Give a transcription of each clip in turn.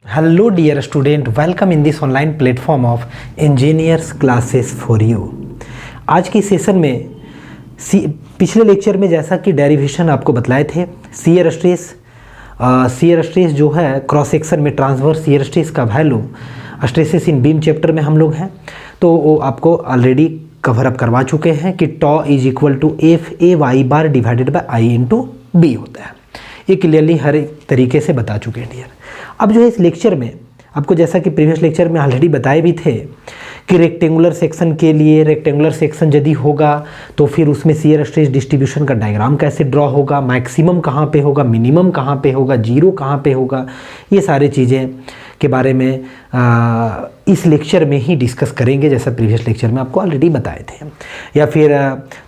Hello dear student, welcome in this online platform of engineers classes for you। आज की session में पिछले lecture में जैसा कि डेरिवेशन आपको बतलाए थे, शियर स्ट्रेस जो है क्रॉस सेक्शन में ट्रांसवर्स शियर स्ट्रेस का वैल्यू स्ट्रेसेस इन बीम चैप्टर में हम लोग हैं, तो वो आपको ऑलरेडी कवर अप करवा चुके हैं कि tau is equal to F A y bar divided by I into b होता है। ये क्लियरली हर एक तरीके से बता चुके हैं डियर। अब जो है इस लेक्चर में आपको जैसा कि प्रीवियस लेक्चर में ऑलरेडी बताए भी थे कि रेक्टेंगुलर सेक्शन के लिए रेक्टेंगुलर सेक्शन यदि होगा तो फिर उसमें शियर स्ट्रेस डिस्ट्रीब्यूशन का डायग्राम कैसे ड्रॉ होगा, मैक्सिमम कहाँ पे होगा, मिनिमम कहाँ पे होगा, जीरो कहाँ पे होगा, ये सारी चीज़ें के बारे में इस लेक्चर में ही डिस्कस करेंगे, जैसा प्रीवियस लेक्चर में आपको ऑलरेडी बताए थे। या फिर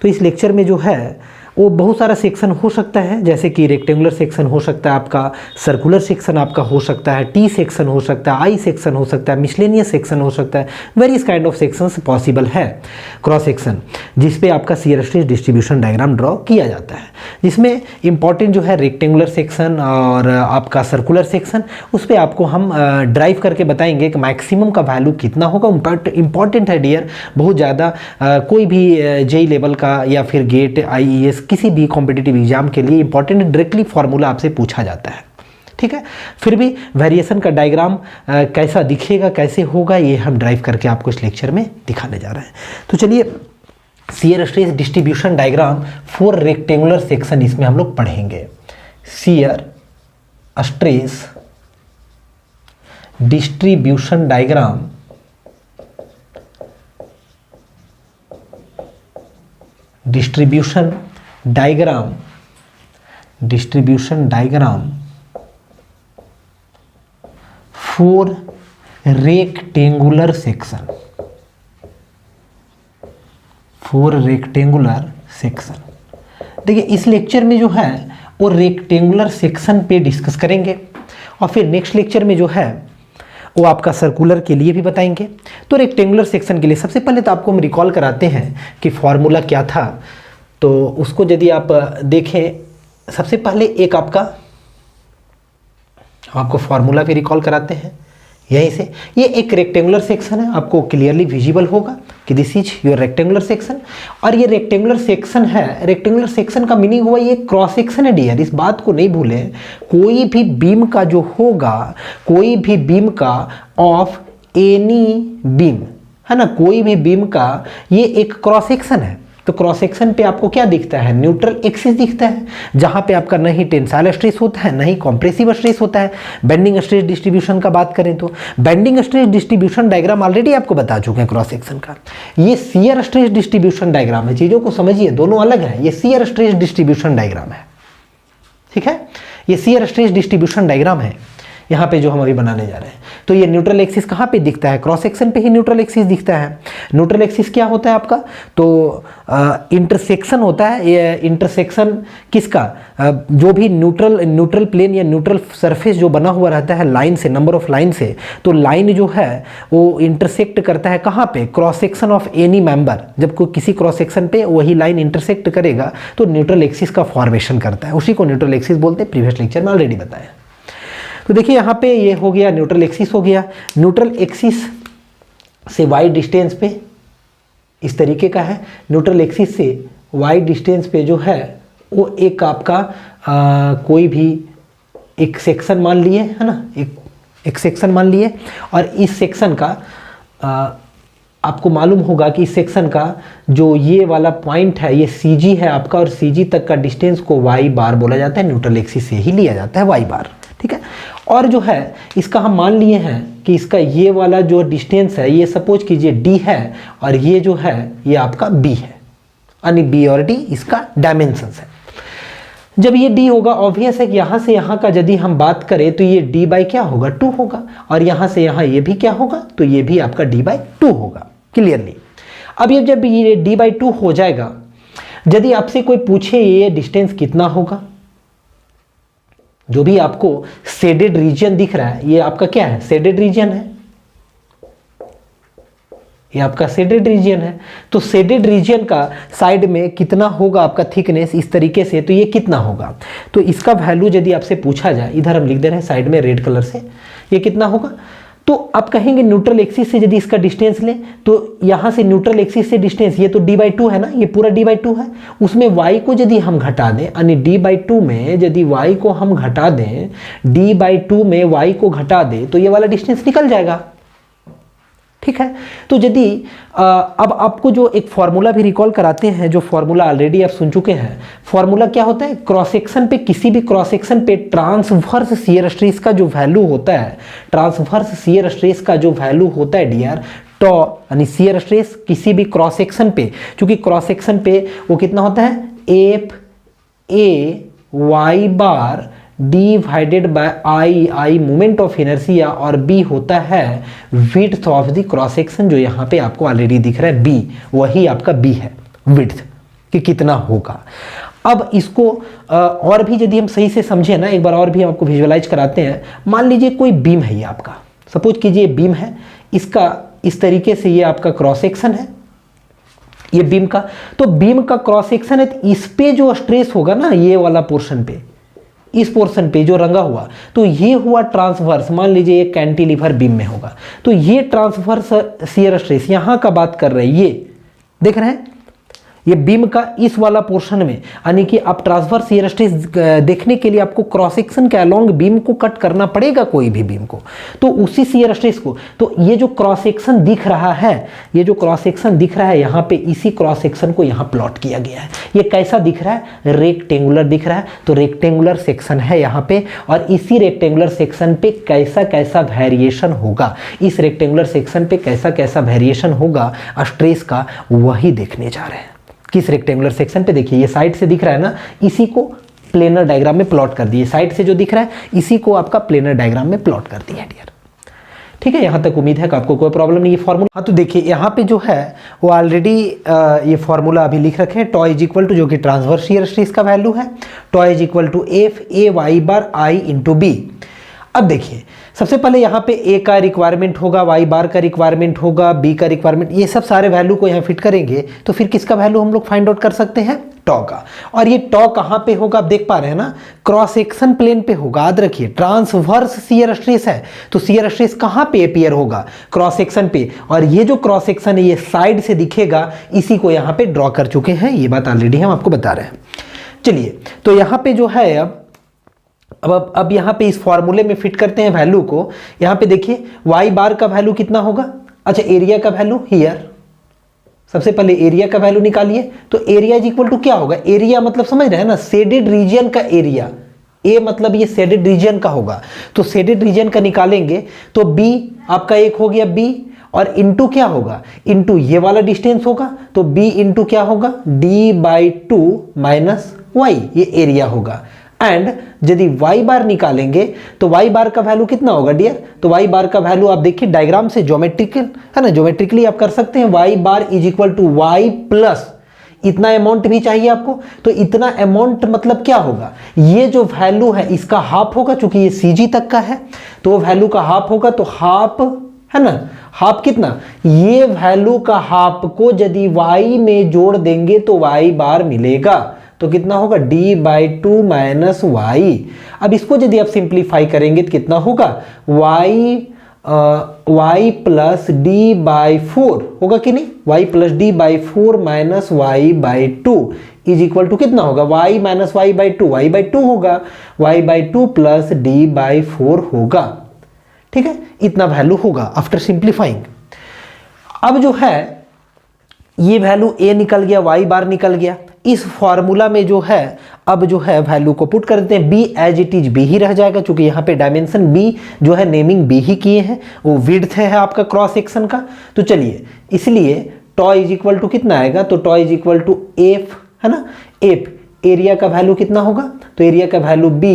तो इस लेक्चर में जो है वो बहुत सारा सेक्शन हो सकता है, जैसे कि रेक्टेंगुलर सेक्शन हो सकता है आपका, सर्कुलर सेक्शन आपका हो सकता है, टी सेक्शन हो सकता है, आई सेक्शन हो सकता है, मिसलेनियस सेक्शन हो सकता है, various kind of sections possible है। क्रॉस सेक्शन जिस पे आपका shear stress distribution diagram draw किया जाता है, जिसमें इंपॉर्टेंट जो है रेक्टेंगुलर सेक्शन और आपका सर्कुलर सेक्शन, उस पर आपको हम ड्राइव करके बताएंगे कि मैक्सिमम का वैल्यू कितना होगा। इंपॉर्टेंट है डियर, बहुत ज़्यादा कोई भी जेई लेवल का या फिर गेट IES किसी भी कॉम्पिटिटिव एग्जाम के लिए इंपॉर्टेंट डायरेक्टली फार्मूला आपसे पूछा जाता है, ठीक है। फिर भी वेरिएशन का डायग्राम कैसा दिखेगा, कैसे होगा, ये हम ड्राइव करके आपको इस लेक्चर में दिखाने जा रहे हैं। तो चलिए shear stress distribution diagram for rectangular section इसमें हम लोग पढ़ेंगे। Shear stress distribution diagram distribution diagram for rectangular section, देखिए इस लेक्चर में जो है वो रेक्टेंगुलर सेक्शन पे डिस्कस करेंगे और फिर नेक्स्ट लेक्चर में जो है वो आपका सर्कुलर के लिए भी बताएंगे। तो रेक्टेंगुलर सेक्शन के लिए सबसे पहले तो आपको हम रिकॉल कराते हैं कि फॉर्मूला क्या था, तो उसको यदि आप देखें, सबसे पहले एक आपको फॉर्मूला भी रिकॉल कराते हैं यहीं से। ये एक रेक्टेंगुलर सेक्शन है, आपको क्लियरली विजिबल होगा कि this is your rectangular section. और ये रेक्टेंगुलर सेक्शन है, रेक्टेंगुलर सेक्शन का मीनिंग हुआ ये क्रॉस सेक्शन है डियर, इस बात को नहीं भूलें। कोई भी बीम का जो होगा, कोई भी बीम का ऑफ एनी बीम है ना, कोई भी बीम का ये एक क्रॉस सेक्शन है। तो क्रॉस सेक्शन पे आपको क्या दिखता है, न्यूट्रल एक्सिस दिखता है, जहां पे आपका न ही टेंसाइल स्ट्रेस होता है, न ही कॉम्प्रेसिव स्ट्रेस होता है। बेंडिंग स्ट्रेस डिस्ट्रीब्यूशन का बात करें तो bending stress distribution diagram already आपको बता चुके हैं क्रॉस सेक्शन का। ये शियर स्ट्रेस डिस्ट्रीब्यूशन डायग्राम है, चीजों को समझिए, दोनों अलग है। ये शियर स्ट्रेस डिस्ट्रीब्यूशन डायग्राम है, ठीक है, ये शियर स्ट्रेस डिस्ट्रीब्यूशन डायग्राम है यहाँ पे जो हम अभी बनाने जा रहे हैं। तो ये न्यूट्रल एक्सिस कहाँ पे दिखता है, क्रॉस सेक्शन पे ही न्यूट्रल एक्सिस दिखता है। न्यूट्रल एक्सिस क्या होता है आपका, तो इंटरसेक्शन होता है। ये इंटरसेक्शन किसका, जो भी न्यूट्रल प्लेन या न्यूट्रल सरफेस जो बना हुआ रहता है लाइन से, नंबर ऑफ लाइन से, तो लाइन जो है वो इंटरसेक्ट करता है कहाँ पे, cross section of any member. जब कोई किसी क्रॉस सेक्शन पे वही लाइन इंटरसेक्ट करेगा तो न्यूट्रल एक्सिस का फॉर्मेशन करता है, उसी को न्यूट्रल एक्सिस बोलते हैं, प्रीवियस लेक्चर में ऑलरेडी बताया। तो देखिए यहाँ पे ये हो गया, न्यूट्रल एक्सिस हो गया। न्यूट्रल एक्सिस से वाई डिस्टेंस पे इस तरीके का है, न्यूट्रल एक्सिस से वाई डिस्टेंस पे जो है वो एक आपका कोई भी एक सेक्शन मान लिए, है ना, एक सेक्शन मान लिए। और इस सेक्शन का आपको मालूम होगा कि इस सेक्शन का जो ये वाला पॉइंट है ये CG है आपका, और CG तक का डिस्टेंस को वाई बार बोला जाता है, न्यूट्रल एक्सिस से ही लिया जाता है वाई बार, ठीक है। और जो है इसका हम मान लिए हैं कि इसका ये वाला जो डिस्टेंस है ये सपोज कीजिए D है, और ये जो है ये आपका B है, यानी B और D इसका डायमेंशंस है। जब ये D होगा, ऑब्वियस है कि यहाँ से यहाँ का यदि हम बात करें तो ये D बाई क्या होगा, 2 होगा, और यहाँ से यहाँ ये भी क्या होगा, तो ये भी आपका D बाई 2 होगा क्लियरली। अब ये जब ये D बाई 2 हो जाएगा, यदि आपसे कोई पूछे ये डिस्टेंस कितना होगा, जो भी आपको शेडेड रीजन दिख रहा है ये आपका क्या है, शेडेड रीजन है, ये आपका शेडेड रीजन है। तो शेडेड रीजन का साइड में कितना होगा आपका थिकनेस इस तरीके से, तो ये कितना होगा, तो इसका वैल्यू यदि आपसे पूछा जाए, इधर हम लिख दे रहे हैं साइड में रेड कलर से, ये कितना होगा, तो आप कहेंगे न्यूट्रल एक्सिस से यदि इसका डिस्टेंस लें, तो यहाँ से न्यूट्रल एक्सिस से डिस्टेंस, ये तो d/2 है ना, ये पूरा d/2 है, उसमें y को यदि हम घटा दें, यानी d/2 में यदि y को हम घटा दें, d/2 में y को घटा दें, तो ये वाला डिस्टेंस निकल जाएगा। ठीक है, तो यदि अब आपको जो एक फॉर्मूला भी रिकॉल कराते हैं, जो फॉर्मूला ऑलरेडी आप सुन चुके हैं, फॉर्मूला क्या होता है, क्रॉस सेक्शन पे, किसी भी क्रॉस सेक्शन पे ट्रांसवर्स शियर स्ट्रेस का जो वैल्यू होता है, ट्रांसवर्स शियर स्ट्रेस का जो वैल्यू होता है डियर, टॉ यानी शियर स्ट्रेस किसी भी क्रॉस सेक्शन पे, क्योंकि क्रॉस सेक्शन पे वो कितना होता है, F A y bar divided by I moment of inertia, और बी होता है width of the cross section, जो यहाँ पे आपको ऑलरेडी दिख रहा है बी, वही आपका बी है विड्थ कि कितना होगा। अब इसको और भी यदि हम सही से समझे ना, एक बार और भी हम आपको विजुअलाइज कराते हैं। मान लीजिए कोई बीम है, ये आपका सपोज कीजिए बीम है, इसका इस तरीके से ये आपका क्रॉस सेक्शन है, ये बीम का, तो बीम का क्रॉस सेक्शन है, तो इस पे जो स्ट्रेस होगा ना, ये वाला पोर्शन पे, इस पोर्शन पे जो रंगा हुआ, तो ये हुआ ट्रांसवर्स, मान लीजिए ये कैंटिलीवर बीम में होगा, तो ये ट्रांसवर्स शियर स्ट्रेस यहां का बात कर रहे हैं, ये देख रहे हैं, ये बीम का इस वाला पोर्शन में, यानी कि आप ट्रांसवर्स शियर स्ट्रेस देखने के लिए आपको क्रॉस सेक्शन के अलोंग बीम को कट करना पड़ेगा, कोई भी बीम को, तो उसी शियर स्ट्रेस को, तो ये जो क्रॉस सेक्शन दिख रहा है, ये जो क्रॉस सेक्शन दिख रहा है यहाँ पे, इसी क्रॉस सेक्शन को यहाँ प्लॉट किया गया है। ये कैसा दिख रहा है, रेक्टेंगुलर दिख रहा है, तो रेक्टेंगुलर सेक्शन है यहाँ पे, और इसी रेक्टेंगुलर सेक्शन पे कैसा कैसा वेरिएशन होगा, इस रेक्टेंगुलर सेक्शन पे कैसा कैसा वेरिएशन होगा स्ट्रेस का, वही देखने जा रहे हैं। किस रेक्टेंगुलर सेक्शन पे, देखिए ये साइड से दिख रहा है ना, इसी को प्लेनर डायग्राम में प्लॉट कर दिए, साइड से जो दिख रहा है इसी को आपका प्लेनर डायग्राम में प्लॉट कर दिया डियर। ठीक है, यहाँ तक उम्मीद है कि आपको कोई प्रॉब्लम नहीं है फॉर्मूला। हाँ, तो देखिए यहाँ पे जो है वो ऑलरेडी ये फॉर्मूला अभी लिख रखे हैं, टॉ इज इक्वल टू, जो कि ट्रांसवर्स शियर स्ट्रेस का वैल्यू है, tau is equal to F A y bar I into b. अब देखिए सबसे पहले यहाँ पे ए का रिक्वायरमेंट होगा, वाई बार का रिक्वायरमेंट होगा, बी का रिक्वायरमेंट, ये सब सारे वैल्यू को यहाँ फिट करेंगे, तो फिर किसका वैल्यू हम लोग फाइंड आउट कर सकते हैं, टॉ का। और ये टॉ कहाँ पे होगा, आप देख पा रहे हैं ना, क्रॉस सेक्शन प्लेन पे होगा। याद रखिए ट्रांसवर्स शियर स्ट्रेस है, तो शियर स्ट्रेस कहाँ पे अपीयर होगा, क्रॉस सेक्शन पे, और ये जो क्रॉस सेक्शन है ये साइड से दिखेगा, इसी को यहाँ पे ड्रॉ कर चुके हैं, ये बात ऑलरेडी हम आपको बता रहे हैं। चलिए तो यहाँ पे जो है अब यहाँ पे इस फॉर्मूले में फिट करते हैं वैल्यू को। यहाँ पे देखिए वाई बार का वैल्यू कितना होगा, अच्छा एरिया का वैल्यू हियर, सबसे पहले एरिया का वैल्यू निकालिए, तो एरिया इज इक्वल टू क्या होगा, एरिया मतलब समझ रहे हैं ना, शेडेड रीजन का एरिया, ए मतलब ये शेडेड रीजन का होगा, तो शेडेड रीजन का निकालेंगे तो बी आपका एक हो गया बी, और इंटू क्या होगा, इंटू ये वाला डिस्टेंस होगा, तो बी इंटू क्या होगा, d/2 माइनस वाई, ये एरिया होगा। एंड यदि y बार निकालेंगे तो y बार का वैल्यू कितना होगा डियर, तो y बार का वैल्यू आप देखिए डायग्राम से ज्योमेट्रिकल है ना, ज्योमेट्रिकली आप कर सकते हैं, y bar is equal to y plus इतना अमाउंट भी चाहिए आपको, तो इतना अमाउंट मतलब क्या होगा, ये जो वैल्यू है इसका हाफ होगा, चूंकि ये CG तक का है तो वैल्यू का हाफ होगा, तो हाफ है ना, हाफ कितना, ये वैल्यू का हाफ को यदि y में जोड़ देंगे तो y बार मिलेगा, तो कितना होगा d/2 माइनस वाई। अब इसको यदि आप सिंप्लीफाई करेंगे तो कितना होगा, y प्लस d/4 होगा कि नहीं, y plus d/4 minus y/2 is equal to कितना होगा, y माइनस y/2, y/2 होगा, y/2 प्लस d/4 होगा। ठीक है, इतना वैल्यू होगा आफ्टर सिंप्लीफाइंग। अब जो है ये वैल्यू a निकल गया, y बार निकल गया, इस फॉर्मूला में जो है अब जो है वैल्यू को पुट कर देते हैं, b as it is b ही रह जाएगा, क्योंकि यहाँ पे डायमेंशन b जो है नेमिंग b ही किए हैं, वो विड्थ है आपका क्रॉस सेक्शन का। तो चलिए इसलिए टॉ इज इक्वल टू कितना आएगा, तो tau is equal to F है ना, एफ एरिया का वैल्यू कितना होगा, तो एरिया का value b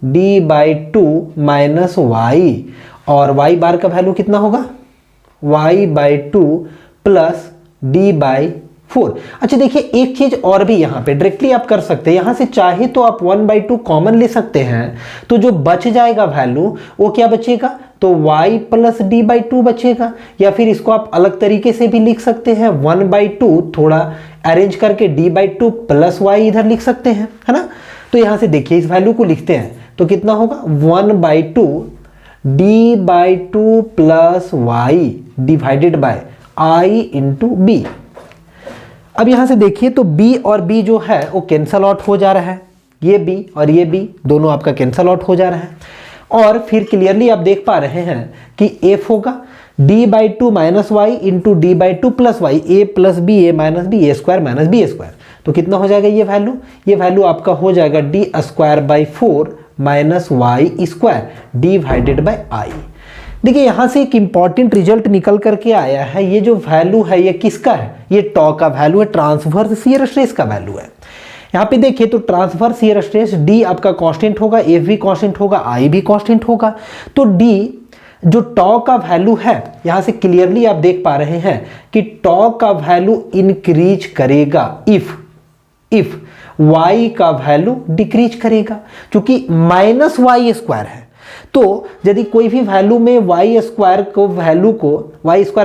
d/2 minus y, और y बार का वैल्यू कितना होगा, y/2 प्लस d/4 4। अच्छा देखिए एक चीज और भी यहाँ पे डायरेक्टली आप कर सकते हैं, यहाँ से चाहे तो आप 1/2 कॉमन ले सकते हैं, तो जो बच जाएगा वैल्यू वो क्या बचेगा, तो y प्लस d/2 बचेगा। या फिर इसको आप अलग तरीके से भी लिख सकते हैं, 1/2 थोड़ा अरेंज करके d/2 प्लस y इधर लिख सकते हैं, है ना। तो यहाँ से देखिए इस वैल्यू को लिखते हैं तो कितना होगा 1/2 d/2 plus y divided by i into b. अब यहां से देखिए तो b और b जो है वो कैंसल आउट हो जा रहा है, ये b और ये b दोनों आपका कैंसल आउट हो जा रहा है। और फिर क्लियरली आप देख पा रहे हैं कि f होगा d/2 minus y into d/2 plus y, a plus b a minus b, a square minus b square. तो कितना हो जाएगा ये वैल्यू आपका हो जाएगा d²/4 minus Y square divided by I. देखिए यहां से एक इंपॉर्टेंट रिजल्ट निकल करके आया है, ये जो वैल्यू है ये किसका है, ये टॉ का वैल्यू है, ट्रांसवर्स शियर स्ट्रेस का वैल्यू है। यहाँ पे देखिए तो ट्रांसवर्स शियर स्ट्रेस डी आपका कांस्टेंट होगा, एफ भी कांस्टेंट होगा, आई भी कांस्टेंट होगा। तो डी जो टॉ का वैल्यू है यहां से क्लियरली आप देख पा रहे हैं कि टॉ का वैल्यू इंक्रीज करेगा इफ y का वैल्यू डिक्रीज करेगा, क्योंकि माइनस वाई स्क्वायर है। तो यदि कोई भी वैल्यू में वाई स्क्वायर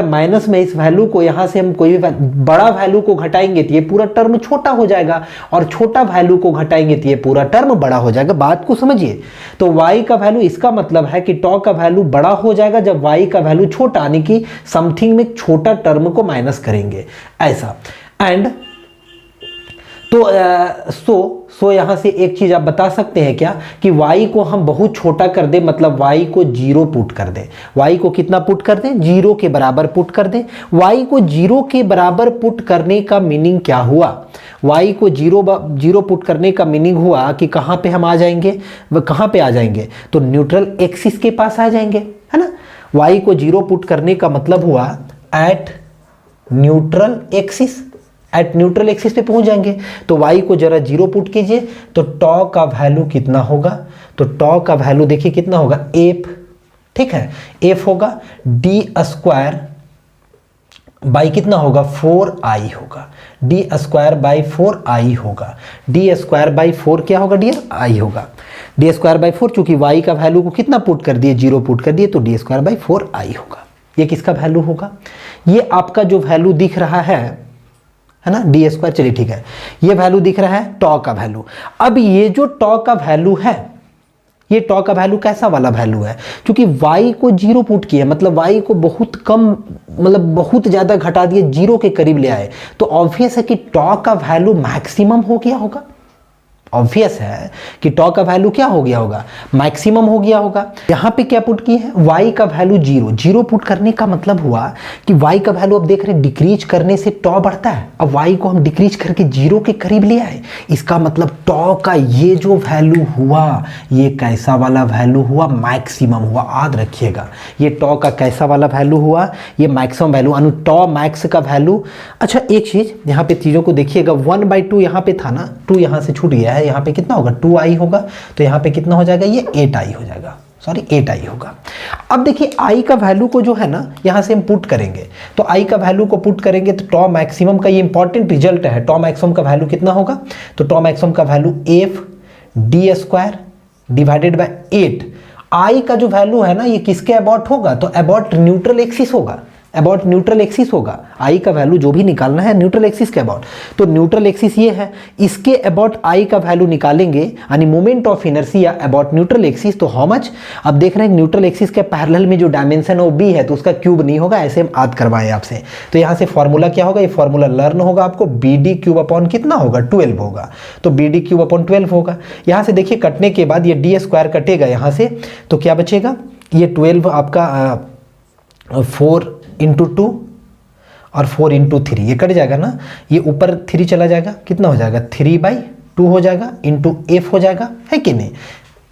माइनस में इस वैल्यू को यहां से हम कोई भी बड़ा वैल्यू को घटाएंगे तो ये पूरा टर्म छोटा हो जाएगा, और छोटा वैल्यू को घटाएंगे तो ये पूरा टर्म बड़ा हो जाएगा। बात को समझिए, तो y का वैल्यू, इसका मतलब है कि टॉ का वैल्यू बड़ा हो जाएगा जब y का वैल्यू छोटा, यानी कि समथिंग में छोटा टर्म को माइनस करेंगे ऐसा। एंड तो यहां से एक चीज आप बता सकते हैं क्या कि y को हम बहुत छोटा कर दें, मतलब y को 0 पुट कर दें। y को कितना पुट कर दें, 0 के बराबर पुट कर दें। y को 0 के बराबर पुट करने का मीनिंग क्या हुआ, y को 0 पुट करने का मीनिंग हुआ कि कहां पे हम आ जाएंगे, वह कहां पे आ जाएंगे, तो न्यूट्रल एक्सिस के पास आ जाएंगे, है ना। y को 0 पुट करने का मतलब हुआ एट न्यूट्रल एक्सिस पे पहुंच जाएंगे। तो y को जरा 0 पुट कीजिए तो टॉ का वैल्यू कितना होगा, तो टॉ का वैल्यू देखिए कितना होगा एफ, ठीक है, एफ होगा d² बाई कितना होगा 4i होगा, d²/4i होगा, d²/4 क्या होगा डियर, i होगा, d²/4 चूंकि y का वैल्यू को कितना पुट कर दिए 0 पुट कर दिए तो d²/4i होगा। ये किसका वैल्यू होगा, ये आपका जो वैल्यू दिख रहा है ना d², चलिए ठीक है, ये वैल्यू दिख रहा है टॉ का वैल्यू। अब ये जो टॉ का वैल्यू है, ये टॉ का वैल्यू कैसा वाला वैल्यू है, क्योंकि y को 0 पुट किया, मतलब y को बहुत कम, मतलब बहुत ज्यादा घटा दिए, 0 के करीब ले आए, तो ऑब्वियस है कि टॉ का वैल्यू मैक्सिमम हो गया होगा। ऑब्वियस है कि टॉ का वैल्यू क्या हो गया होगा, मैक्सिमम हो गया होगा। यहाँ पे क्या पुट किए हैं, y का वैल्यू 0 पुट करने का मतलब हुआ कि y का वैल्यू अब देख रहे हैं डिक्रीज करने से टॉ बढ़ता है, अब y को हम डिक्रीज करके 0 के करीब ले आए, इसका मतलब टॉ का ये जो वैल्यू हुआ ये कैसा वाला वैल्यू हुआ, मैक्सिमम हुआ। याद रखिएगा ये टॉ का कैसा वाला वैल्यू हुआ, ये मैक्सिमम वैल्यू, अनु टॉ मैक्स का वैल्यू। अच्छा एक चीज यहाँ पे चीजों को देखिएगा, 1/2 यहाँ पे था ना, 2 यहाँ से छूट गया है, यहाँ पे कितना होगा 2i होगा, तो यहाँ पे कितना हो जाएगा ये 8i हो जाएगा, सॉरी 8i होगा। अब देखिए i का वैल्यू को जो है ना यहाँ से हम पुट करेंगे, तो i का वैल्यू को पुट करेंगे तो टॉ मैक्सिमम का ये इंपॉर्टेंट रिजल्ट है, टॉ मैक्सिमम का वैल्यू कितना होगा, तो टॉ मैक्सिमम का value f d² divided by 8। i का जो वैल्यू है ना ये किसके अबाउट होगा, तो अबाउट न्यूट्रल एक्सिस होगा, अबाउट न्यूट्रल एक्सिस होगा। i का वैल्यू जो भी निकालना है न्यूट्रल एक्सिस के अबाउट, तो न्यूट्रल एक्सिस ये है, इसके अबाउट i का वैल्यू निकालेंगे, यानी moment of inertia about neutral axis, तो हाउ मच। अब देख रहे हैं न्यूट्रल एक्सिस के पैरेलल में जो डायमेंशन है वो b है, तो उसका क्यूब नहीं होगा, ऐसे हम याद करवाएं आपसे। तो यहाँ से फॉर्मूला क्या होगा, ये फॉर्मूला लर्न होगा आपको, bd³ अपॉन कितना होगा 12 होगा, तो bd³ अपॉन 12 होगा। यहाँ से देखिए कटने के बाद ये d² कटेगा यहाँ से, तो क्या बचेगा, ये 12 आपका 4 इंटू 2 और 4 इंटू 3 ये कट जाएगा ना, ये ऊपर 3 चला जाएगा, कितना हो जाएगा 3/2 हो जाएगा, इंटू f हो जाएगा, है कि नहीं,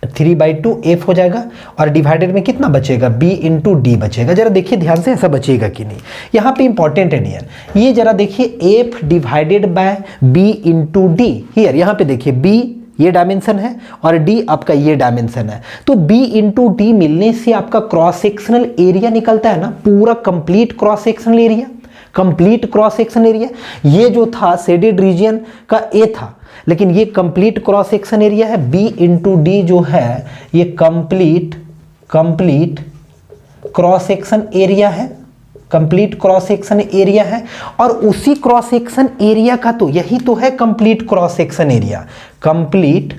3/2 f हो जाएगा, और डिवाइडेड में कितना बचेगा b इंटू डी बचेगा। जरा देखिए ध्यान से ऐसा बचेगा कि नहीं, यहाँ पे इंपॉर्टेंट है डियर, ये जरा देखिए f divided by b into D, here यहाँ पे देखिए b ये डायमेंशन है और d आपका ये डायमेंशन है, तो b इंटू डी मिलने से आपका क्रॉस सेक्शनल एरिया निकलता है ना, पूरा complete cross sectional area. Complete cross section area. ये जो था शेडेड रीजन का ए था, लेकिन ये कंप्लीट क्रॉस सेक्शन एरिया है। बी इंटू डी जो है ये कंप्लीट क्रॉस सेक्शन एरिया है, कंप्लीट क्रॉस सेक्शन एरिया है। और उसी क्रॉस सेक्शन एरिया का तो यही तो है complete cross section area, complete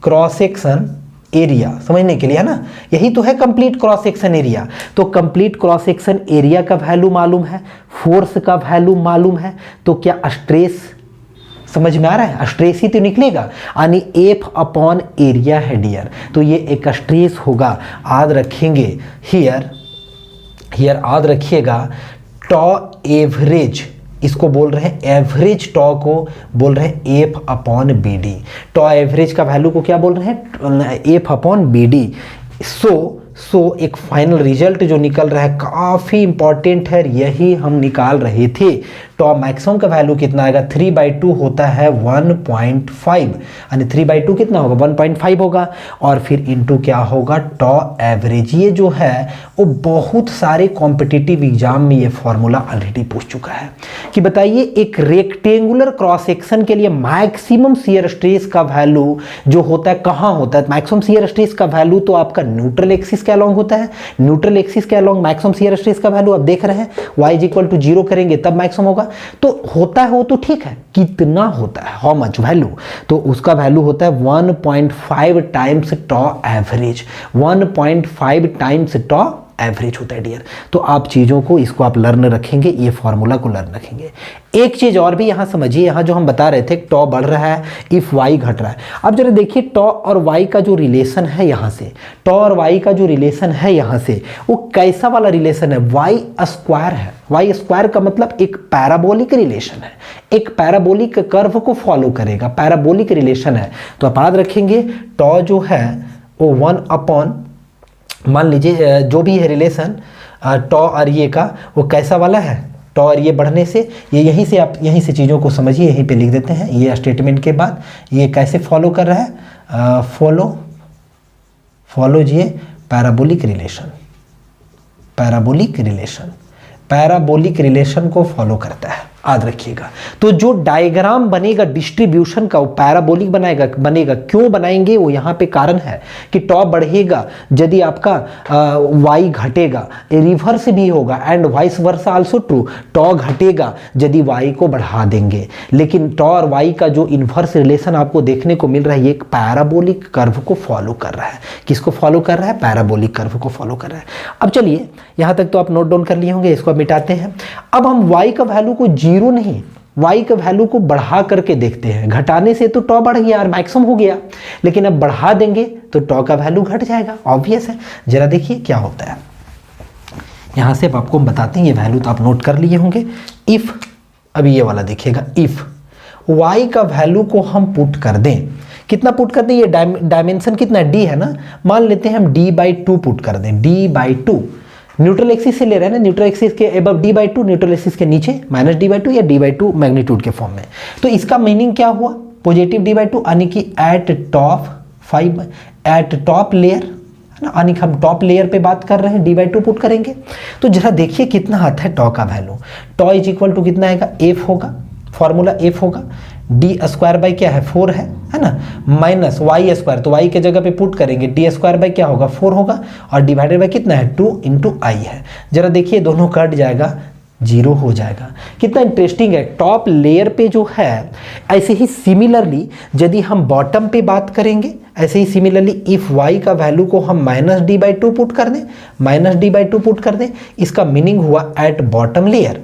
cross section area, समझने के लिए है ना, यही तो है कंप्लीट क्रॉस सेक्शन एरिया। तो कंप्लीट क्रॉस सेक्शन एरिया का वैल्यू मालूम है, फोर्स का वैल्यू मालूम है, तो क्या स्ट्रेस समझ में आ रहा है, स्ट्रेस ही तो निकलेगा, यानी एफ अपॉन एरिया है डियर। तो ये एक स्ट्रेस होगा, याद रखेंगे हियर याद रखिएगा टॉ एवरेज, इसको बोल रहे हैं एवरेज टॉ को बोल रहे हैं एफ अपॉन बी डी। टॉ एवरेज का वैल्यू को क्या बोल रहे हैं, एफ अपॉन बी डी। सो एक फाइनल रिजल्ट जो निकल रहा है काफ़ी इंपॉर्टेंट है, यही हम निकाल रहे थे। टॉ मैक्सिमम का वैल्यू कितना आएगा, 3/2 होता है 1.5, यानी 3/2 कितना होगा 1.5 होगा, और फिर इंटू क्या होगा टॉ एवरेज। ये जो है वो बहुत सारे कॉम्पिटिटिव एग्जाम में ये फॉर्मूला ऑलरेडी पूछ चुका है कि बताइए एक रेक्टेंगुलर क्रॉस सेक्शन के लिए मैक्सिमम शियर स्ट्रेस का वैल्यू जो होता है कहाँ होता है। मैक्सिमम शियर स्ट्रेस का वैल्यू तो आपका न्यूट्रल एक्सिस के अलोंग होता है, न्यूट्रल एक्सिस के अलोंग मैक्सिमम शियर स्ट्रेस का वैल्यू आप देख रहे हैं y = 0 करेंगे तब मैक्सिमम होगा। तो होता है वो तो ठीक है, कितना होता है, हाउ मच वैल्यू, तो उसका वैल्यू होता है 1.5 टाइम्स टॉ एवरेज, 1.5 टाइम्स टॉ एवरेज होता है डियर। तो आप चीज़ों को इसको आप लर्न रखेंगे, ये फॉर्मूला को लर्न रखेंगे। एक चीज़ और भी यहाँ समझिए, यहाँ जो हम बता रहे थे टॉ बढ़ रहा है इफ़ वाई घट रहा है। अब जरा देखिए टॉ और वाई का जो रिलेशन है यहाँ से, टॉ और वाई का जो रिलेशन है यहाँ से वो कैसा वाला रिलेशन है, वाई स्क्वायर है। वाई स्क्वायर का मतलब एक पैराबोलिक रिलेशन है, एक पैराबोलिक कर्व को फॉलो करेगा, पैराबोलिक रिलेशन है। तो आप याद रखेंगे टॉ जो है वो 1 अपॉन, मान लीजिए जो भी है रिलेशन टॉ और ये का वो कैसा वाला है, टॉ और ये बढ़ने से ये यहीं से आप यहीं से चीज़ों को समझिए, यहीं पे लिख देते हैं। ये स्टेटमेंट के बाद ये कैसे फॉलो कर रहा है, फॉलो ये पैराबोलिक रिलेशन को फॉलो करता है, याद रखिएगा। तो जो डायग्राम बनेगा डिस्ट्रीब्यूशन का वो पैराबोलिक बनेगा। क्यों बनाएंगे, वो यहाँ पे कारण है कि टॉ बढ़ेगा यदि आपका वाई घटेगा, रिवर्स भी होगा and vice versa also true, tau घटेगा यदि वाई को बढ़ा देंगे। लेकिन टॉ और वाई का जो इन्वर्स रिलेशन आपको देखने को मिल रहा है ये एक पैराबोलिक कर्व को फॉलो कर रहा है। किसको फॉलो कर रहा है, पैराबोलिक कर्व को फॉलो कर रहा है। अब चलिए यहाँ तक तो आप नोट डाउन कर लिए होंगे, इसको मिटाते हैं। अब हम वाई का वैल्यू को 0 नहीं, y का वैल्यू को बढ़ा करके देखते हैं। घटाने से तो टॉ बढ़ गया और मैक्सिमम हो गया, लेकिन अब बढ़ा देंगे तो टॉ का वैल्यू घट जाएगा, ऑब्वियस है। जरा देखिए क्या होता है, यहां से अब आपको हम बताते हैं, ये वैल्यू तो आप नोट कर लिए होंगे। इफ, अभी ये वाला देखिएगा, इफ y का वैल्यू को हम पुट कर दें, कितना पुट कर दें, ये डायमेंशन कितना d है ना, मान लेते हैं हम d/2 पुट कर दें, d/2 न्यूट्रल एक्सिस से ले रहे हैं ना, न्यूट्रल एक्सिस के एबव d/2, न्यूट्रल एक्सिस के नीचे -d/2 या d/2 मैग्नीट्यूड के फॉर्म में। तो इसका मीनिंग क्या हुआ, पॉजिटिव d/2, यानी कि एट टॉप लेयर, यानी हम टॉप लेयर पे बात कर रहे हैं, d/2 पुट करेंगे। तो जरा देखिए कितना आता है टॉ का वैल्यू, टॉ = कितना आएगा, f होगा, फॉर्मूला f होगा, d² क्या है 4 है ना, माइनस y², तो y के जगह पे पुट करेंगे, d² क्या होगा 4 होगा, और डिवाइडेड बाय कितना है 2 × i है। जरा देखिए दोनों कट जाएगा, 0 हो जाएगा। कितना इंटरेस्टिंग है, टॉप लेयर पे जो है, ऐसे ही सिमिलरली यदि हम बॉटम पे बात करेंगे, ऐसे ही सिमिलरली इफ y का वैल्यू को हम -d/2 पुट कर दें, -d/2 पुट कर दें, इसका मीनिंग हुआ एट बॉटम लेयर।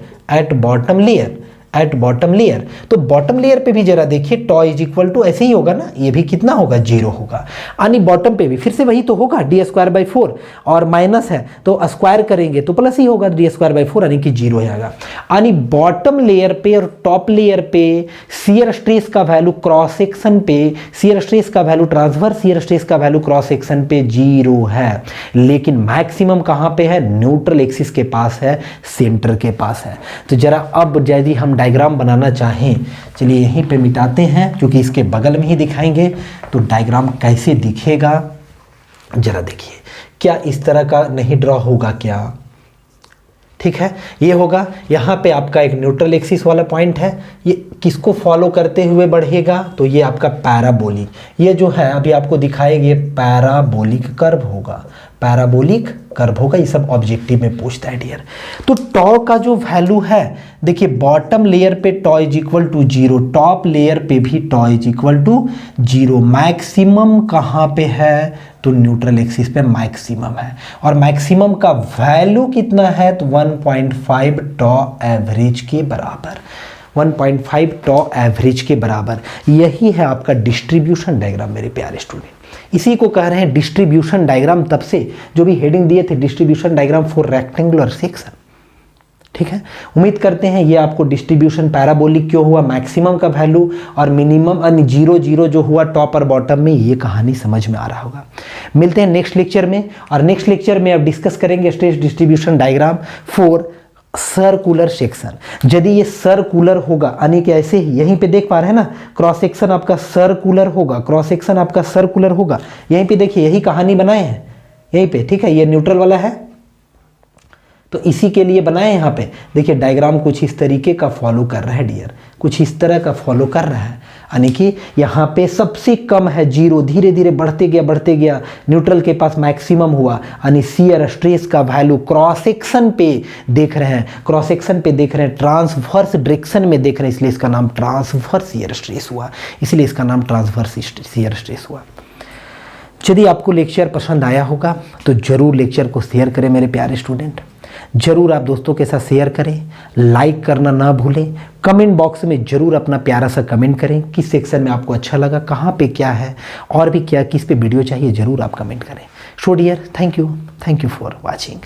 तो बॉटम लेयर पे भी जरा देखिए टॉ = ऐसे ही होगा ना, ये भी कितना होगा 0 होगा, यानी बॉटम पे भी फिर से वही तो होगा, d²/4 और माइनस है तो स्क्वायर करेंगे तो प्लस ही होगा, d²/4 यानी कि 0 हो जाएगा। यानी बॉटम लेयर पे और टॉप लेयर पे शियर स्ट्रेस का वैल्यू क्रॉस सेक्शन पे, शियर स्ट्रेस का वैल्यू, ट्रांसवर्स शियर स्ट्रेस का वैल्यू क्रॉस सेक्शन पे 0 है, लेकिन मैक्सिमम कहाँ पे है, न्यूट्रल एक्सिस के पास है, सेंटर के पास है। तो जरा अब यदि हम डायग्राम बनाना चाहें, चलिए यहीं पे मिटाते हैं क्योंकि इसके बगल में ही दिखाएंगे, तो डायग्राम कैसे दिखेगा जरा देखिए। क्या इस तरह का नहीं ड्रॉ होगा क्या, ठीक है, ये होगा। यहाँ पे आपका एक न्यूट्रल एक्सिस वाला पॉइंट है, ये किसको फॉलो करते हुए बढ़ेगा, तो ये आपका पैराबोलिक, ये जो है अभी आपको दिखाएगा, ये पैराबोलिक कर्व होगा, पैराबोलिक कर्व होगा। ये सब ऑब्जेक्टिव में पूछता है डियर। तो टॉ का जो वैल्यू है, देखिए बॉटम लेयर पे tau is equal to 0, top layer पे भी tau is equal to 0। Maximum कहाँ पे है, तो न्यूट्रल एक्सिस पे मैक्सिमम है, और मैक्सिमम का वैल्यू कितना है, तो 1.5 टॉ एवरेज के बराबर, 1.5 टॉ एवरेज के बराबर। यही है आपका डिस्ट्रीब्यूशन डायग्राम मेरे प्यारे स्टूडेंट। इसी को कह रहे हैं डिस्ट्रीब्यूशन डायग्राम, तब से जो भी हेडिंग दिए थे distribution diagram for rectangular section. ठीक है, उम्मीद करते हैं ये आपको डिस्ट्रीब्यूशन पैराबोलिक क्यों हुआ, मैक्सिमम का वैल्यू और मिनिमम यानी 0 0 जो हुआ टॉप और बॉटम में, ये कहानी समझ में आ रहा होगा। मिलते हैं नेक्स्ट लेक्चर में, और नेक्स्ट लेक्चर में अब डिस्कस करेंगे stress distribution diagram for circular section. यदि ये सर्कुलर होगा, यानी कि ऐसे ही यहीं पे देख पा रहे हैं ना, क्रॉस सेक्शन आपका सर्कुलर होगा, क्रॉस सेक्शन आपका सर्कुलर होगा। यहीं पे देखिए यही कहानी बनाए हैं यहीं पे, ठीक है, ये न्यूट्रल वाला है तो इसी के लिए बनाए। यहाँ पे देखिए डायग्राम कुछ इस तरीके का फॉलो कर रहा है डियर, कुछ इस तरह का फॉलो कर रहा है, यानी कि यहाँ पे सबसे कम है 0, धीरे धीरे बढ़ते गया, न्यूट्रल के पास मैक्सिमम हुआ, यानी शियर स्ट्रेस का वैल्यू क्रॉस सेक्शन पे देख रहे हैं, क्रॉस सेक्शन पे देख रहे हैं, ट्रांसवर्स डायरेक्शन में देख रहे हैं, इसलिए इसका नाम ट्रांसवर्स शियर स्ट्रेस हुआ, इसलिए इसका नाम ट्रांसवर्स शियर स्ट्रेस हुआ। यदि आपको लेक्चर पसंद आया होगा तो जरूर लेक्चर को शेयर करें मेरे प्यारे स्टूडेंट, जरूर आप दोस्तों के साथ शेयर करें, लाइक करना ना भूलें, कमेंट बॉक्स में जरूर अपना प्यारा सा कमेंट करें, किस सेक्शन में आपको अच्छा लगा, कहाँ पे क्या है, और भी क्या किस पे वीडियो चाहिए, जरूर आप कमेंट करें। So dear, thank you for watching.